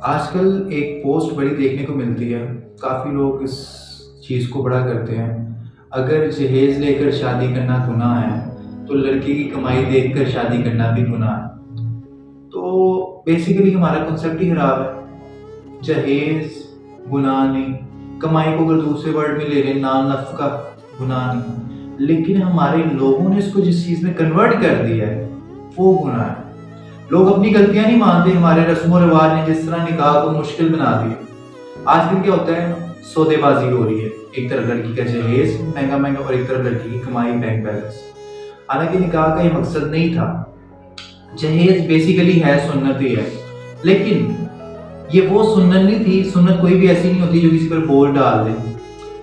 آج کل ایک پوسٹ بڑی دیکھنے کو ملتی ہے، کافی لوگ اس چیز کو بڑا کرتے ہیں۔ اگر جہیز لے کر شادی کرنا گناہ ہے تو لڑکی کی کمائی دیکھ کر شادی کرنا بھی گناہ ہے۔ تو بیسیکلی ہمارا کنسیپٹ ہی خراب ہے۔ جہیز گناہ نہیں، کمائی کو اگر دوسرے ورڈ میں لے لیں نان نفقہ گناہ نہیں، لیکن ہمارے لوگوں نے اس کو جس چیز میں کنورٹ کر دیا ہے وہ گناہ ہے۔ لوگ اپنی غلطیاں نہیں مانتے، ہمارے رسم و رواج نے جس طرح نکاح کو مشکل بنا دیا۔ آج کل کیا ہوتا ہے، سودے بازی ہو رہی ہے، ایک طرف لڑکی کا جہیز مہنگا مہنگا اور ایک طرف لڑکی کی کمائی بینک بیلنس۔ حالانکہ نکاح کا یہ مقصد نہیں تھا۔ جہیز بیسیکلی ہے سنت ہی ہے، لیکن یہ وہ سنت نہیں تھی۔ سنت کوئی بھی ایسی نہیں ہوتی جو کسی پر بول ڈال دے۔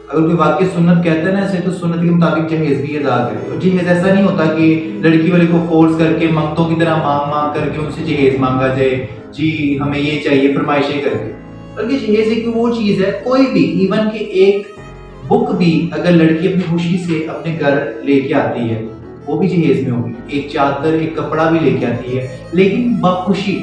اگر کوئی واقعی سنت کہتا ہے نا ایسے، تو سنت کے مطابق جہیز بھی ادا کرے۔ اور جہیز ایسا نہیں ہوتا کہ لڑکی والے کو فورس کر کے منگتوں کی طرح مانگ مانگ کر کے ان سے جہیز مانگا جائے، جی ہمیں یہ چاہیے، فرمائشیں کر کے۔ بلکہ جہیز ایک وہ چیز ہے، کوئی بھی ایون کہ ایک بک بھی اگر لڑکی اپنی خوشی سے اپنے گھر لے کے آتی ہے وہ بھی جہیز میں ہوگی۔ ایک چادر، ایک کپڑا بھی لے کے آتی ہے، لیکن بخوشی۔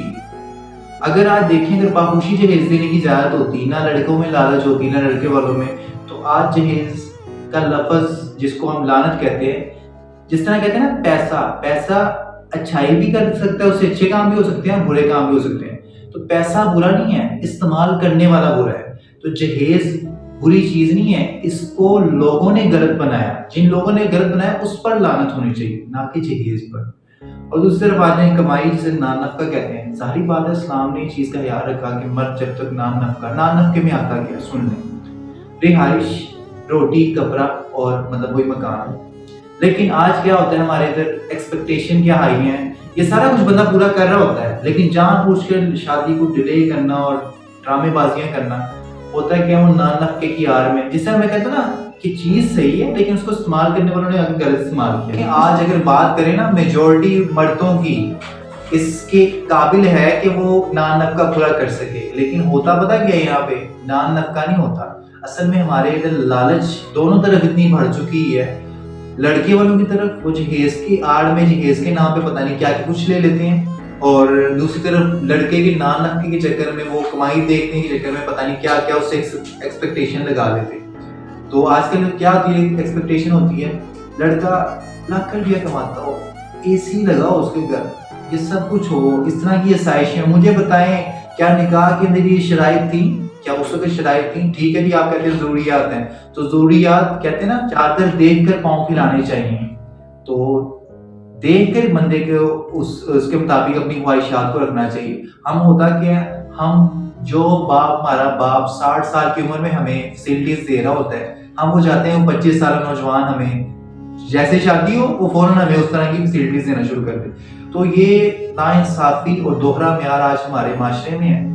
اگر آج دیکھیں، اگر باخوشی جہیز دینے کی اجازت ہوتی، نہ لڑکوں میں لالچ ہوتی نہ لڑکے والوں میں، تو آج جہیز کا لفظ جس کو ہم لعنت کہتے ہیں، جس طرح کہتے ہیں نا پیسہ اچھائی بھی کر سکتا ہے، اس سے اچھے کام بھی ہو سکتے ہیں، برے کام بھی ہو سکتے ہیں۔ تو پیسہ برا نہیں ہے، استعمال کرنے والا برا ہے۔ تو جہیز بری چیز نہیں ہے، اس کو لوگوں نے غلط بنایا۔ جن لوگوں نے غلط بنایا اس پر لعنت ہونی چاہیے، نہ کہ جہیز پر۔ اور دوسری طرف آ جائیں کمائی، جسے نان نفقہ کہتے ہیں۔ ظاہری بات ہے، اسلام نے اس چیز کا خیال رکھا کہ مرد جب تک نان نفقے میں آتا کیا، سن لیں، رہائش، روٹی، کپڑا اور مطلب وہی مکان۔ لیکن آج کیا ہوتا ہے، ہمارے ادھر ایکسپیکٹیشن کیا ہائی ہیں، یہ سارا کچھ بندہ پورا کر رہا ہوتا ہے، لیکن جان بوجھ کر شادی کو ڈیلے کرنا اور ڈرامے بازیاں کرنا ہوتا ہے کہ وہ نان نفقے کی آڑ میں، جس طرح میں کہتا ہوں نا کہ چیز صحیح ہے لیکن اس کو استعمال کرنے والوں نے غلط استعمال کیا۔ آج اگر بات کریں نا میجورٹی مردوں کی، اس کے قابل ہے کہ وہ نان نفقہ پورا کر سکے، لیکن ہوتا پتہ کیا ہے، یہاں پہ نان نفقہ نہیں ہوتا۔ اصل میں ہمارے ادھر لالچ دونوں طرف اتنی بڑھ چکی ہے، لڑکے والوں کی طرف وہ جہیز کی آڑ میں، جہیز کے نام پہ پتہ نہیں کیا کچھ لے لیتے ہیں، اور دوسری طرف لڑکے کے نان نفقے کے چکر میں، وہ کمائی دیکھنے کے چکر میں پتہ نہیں کیا کیا اس سے ایکسپیکٹیشن لگا لیتے۔ تو آج کل کیا ہوتی ہے، ایکسپیکٹیشن ہوتی ہے لڑکا لاکھ روپیہ کماتا ہو، اے سی لگا ہو اس کے گھر، یہ سب کچھ ہو، اس طرح کی آسائشیں۔ مجھے بتائیں کیا نکاح کے اندر یہ شرائط تھیں؟ کیا اس وقت شرائط تھیں؟ ٹھیک ہے جی، آپ کہتے ہیں ضروریات ہیں، تو ضروریات کہتے ہیں نا، چادر دیکھ کر پاؤں پھیلانے چاہیے۔ تو دیکھ کر بندے کو اس کے مطابق اپنی خواہشات کو رکھنا چاہیے۔ ہم ہوتا کیا ہے، ہم جو ہمارا باپ 60 سال کی عمر میں ہمیں فیسلٹیز دے رہا ہوتا ہے، ہم وہ چاہتے ہیں 25 سالہ نوجوان ہمیں جیسے شادی ہو وہ فوراً ہمیں اس طرح کی فیسلٹیز دینا شروع کر دے۔ تو یہ ناانصافی اور دوہرا معیار آج ہمارے معاشرے میں ہے۔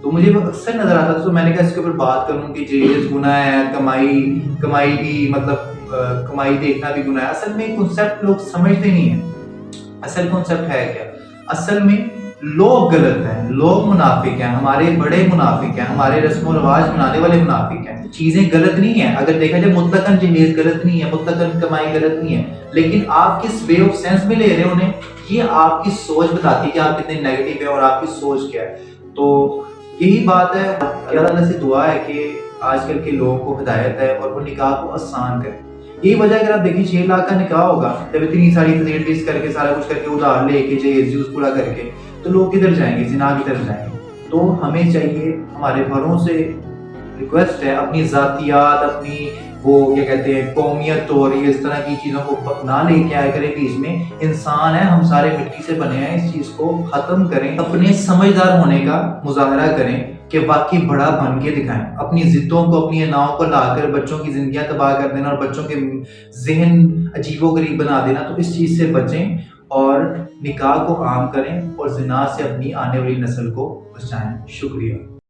تو مجھے اکثر نظر آتا تھا، تو میں نے کہا اس کے اوپر بات کروں کہ جہیز گناہ ہے، کمائی بھی مطلب کمائی دیکھنا بھی گناہ ہے۔ اصل میں کنسیپٹ لوگ سمجھتے نہیں ہیں۔ اصل کنسیپٹ ہے کیا؟ اصل میں لوگ غلط ہیں، لوگ منافق ہیں، ہمارے بڑے منافق ہیں، ہمارے رسم و رواج بنانے والے منافق ہیں۔ چیزیں غلط نہیں ہیں، اگر دیکھا جائے مطلقاً جہیز غلط نہیں ہے، مطلقاً کمائی غلط نہیں ہے، لیکن آپ کس وے آف سینس میں لے رہے ہو انہیں، یہ آپ کی سوچ بتاتی ہے کہ آپ کتنے نیگیٹو ہیں اور آپ کی سوچ کیا ہے۔ تو یہی بات ہے، اللہ تعالیٰ سے دعا ہے کہ آج کل کے لوگوں کو ہدایت ہے اور وہ نکاح کو آسان کرے۔ یہی وجہ اگر آپ دیکھیں 6 لاکھ کا نکاح ہوگا، جب اتنی ساری فیسلٹیز کر کے سارا کچھ کر کے ادھار لے کے جہیز یوز پورا کر کے، تو لوگ کدھر جائیں گے؟ زنا کی طرف جائیں گے۔ تو ہمیں چاہیے، ہمارے بڑوں سے ریکویسٹ ہے، اپنی ذاتیات، اپنی وہ کیا کہتے ہیں قومیت اور اس طرح کی چیزوں کو نہ لے کے آئے کریں بیچ میں۔ انسان ہے، ہم سارے مٹی سے بنے ہیں، اس چیز کو ختم کریں، اپنے سمجھدار ہونے کا مظاہرہ کریں کہ واقعی بڑا بن کے دکھائیں۔ اپنی ضدوں کو، اپنی اناؤں کو لا کر بچوں کی زندگیاں تباہ کر دینا اور بچوں کے ذہن عجیب و غریب بنا دینا، تو اس چیز سے بچیں اور نکاح کو عام کریں اور زنا سے اپنی آنے والی نسل کو بچائیں۔ شکریہ۔